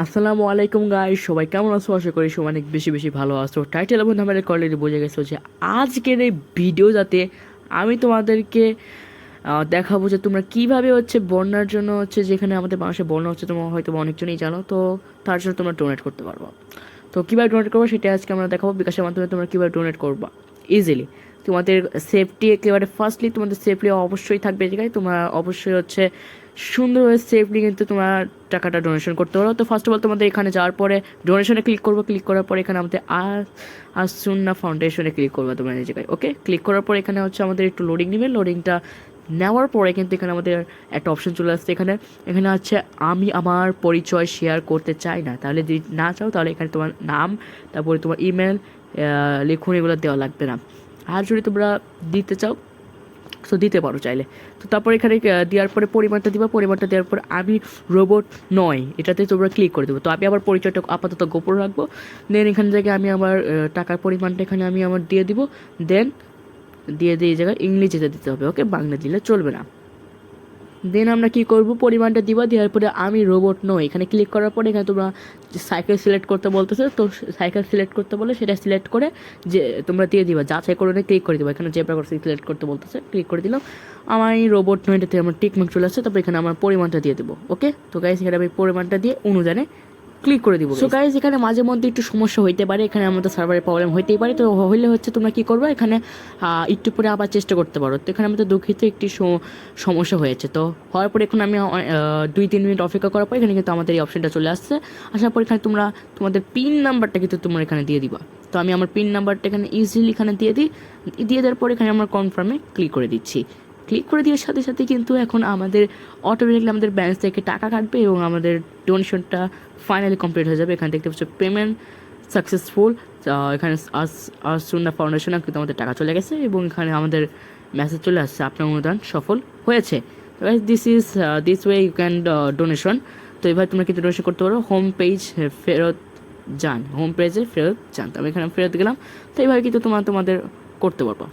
আসসালামু আলাইকুম গাইস, সবাই কেমন আছো? আশা করি সবাই অনেক বেশি বেশি ভালো আছো। টাইটেল এবং আমাদের অলরেডি বোঝা গেছো যে আজকের এই ভিডিও যাতে আমি তোমাদেরকে দেখাবো যে তোমরা কিভাবে বন্যার জন্য যেখানে আমাদের বাংলাদেশে বন্যা হচ্ছে, তোমরা হয়তো অনেকজনই জানো, তো তার জন্য তোমরা ডোনেট করতে পারবো। তো কীভাবে ডোনেট করবো সেটা আজকে আমরা দেখাবো। বিকাশের মাধ্যমে তোমরা কীভাবে ডোনেট করবা ইজিলি। তোমাদের সেফটি একেবারে ফার্স্টলি তোমাদের সেফলি অবশ্যই থাকবে এই জায়গায়। তোমরা অবশ্যই সুন্দরভাবে সেফলি কিন্তু তোমরা টাকাটা ডোনেশন করতে পারো। তো ফার্স্ট অফ অল তোমাদের এখানে যাওয়ার পরে ডোনেশনে ক্লিক করবো। ক্লিক করার পরে এখানে আমাদের আসুন্না ফাউন্ডেশনে ক্লিক করবো তোমরা এই জায়গায়। ওকে, ক্লিক করার পর এখানে আমাদের একটু লোডিং নেবে। লোডিংটা নেওয়ার পরে কিন্তু এখানে আমাদের একটা অপশন চলে আসছে। এখানে এখানে আমি আমার পরিচয় শেয়ার করতে চাই না। তাহলে যদি না চাও তাহলে এখানে তোমার নাম, তারপরে তোমার ইমেল লিখুন, এগুলো দেওয়া লাগবে না। আর যদি তোমরা দিতে চাও তো দিতে পারো চাইলে। তো তারপর এখানে দেওয়ার পরে পরিমাণটা দিবা। পরিমাণটা দেওয়ার পর আমি রোবট নয় এটাতে তোমরা ক্লিক করে দেবো। তো আমি আবার পরিচয়টা আপাতত গোপন রাখবো। দেন এখান থেকে আমি আমার টাকার পরিমাণটা এখানে আমি আমার দিয়ে দিব। দেন দিয়ে এই জায়গায় ইংরেজিতে দিতে হবে। ওকে, বাংলা দিলে চলবে না। দেন আমরা কী করবো, পরিমাণটা দিবা। দেওয়ার পরে আমি রোবট নই এখানে ক্লিক করার পরে এখানে তোমরা সাইকেল সিলেক্ট করতে বলতেছে। তো সাইকেল সিলেক্ট করতে বলে সেটা সিলেক্ট করে যে তোমরা দিয়ে দিবা, যাচাই করে ক্লিক করে দিবা। এখানে জেব্রা ক্রসিং সিলেক্ট করতে বলতেছে, ক্লিক করে দিলাম। আমার এই রোবট নয় এটাতে আমার টিকমার্ক চলে আসছে। তারপর এখানে আমার পরিমাণটা দিয়ে দেবো। ওকে, তো গাইস এখানে আমি পরিমাণটা দিয়ে অনুযায়ী ক্লিক করে দিব। সো গাইস এখানে মাঝে মধ্যে একটু সমস্যা হইতে পারে, এখানে আমাদের সার্ভারের প্রবলেম হইতেই পারে। তো হইলে তোমরা কী করবে, এখানে একটু পরে আবার চেষ্টা করতে পারো। তো এখানে আমাদের দুঃখিত একটি সমস্যা হয়েছে। তো হওয়ার পরে এখন আমি 2-3 মিনিট অপেক্ষা করার পর এখানে কিন্তু আমাদের এই অপশনটা চলে আসছে। আসার পর এখানে তোমরা তোমাদের পিন নাম্বারটা কিন্তু তোমরা এখানে দিয়ে দিবা। তো আমি আমার পিন নাম্বারটা এখানে ইজিলি এখানে দিয়ে দেওয়ার পর এখানে আমার কনফার্মে ক্লিক করে দিচ্ছি। ক্লিক করে দেওয়ার সাথে সাথে কিন্তু এখন আমাদের অটোমেটিকলি আমাদের ব্যালেন্স থেকে টাকা কাটবে এবং আমাদের ডোনেশনটা ফাইনালি কমপ্লিট হয়ে যাবে। এখানে দেখতে পাচ্ছ পেমেন্ট সাকসেসফুল। এখানে আসুন্না ফাউন্ডেশনে কিন্তু আমাদের টাকা চলে গেছে এবং এখানে আমাদের মেসেজ চলে আসছে, আপনার অনুদান সফল হয়েছে। This way you can donation. তো এবার তোমরা কিন্তু ডোনেশন করতে পারো। হোম পেজ ফেরত যান, হোম পেজে ফেরত যান। তো আমি এখানে ফেরত গেলাম। তো এইভাবে কিন্তু তোমাদের করতে পারবো।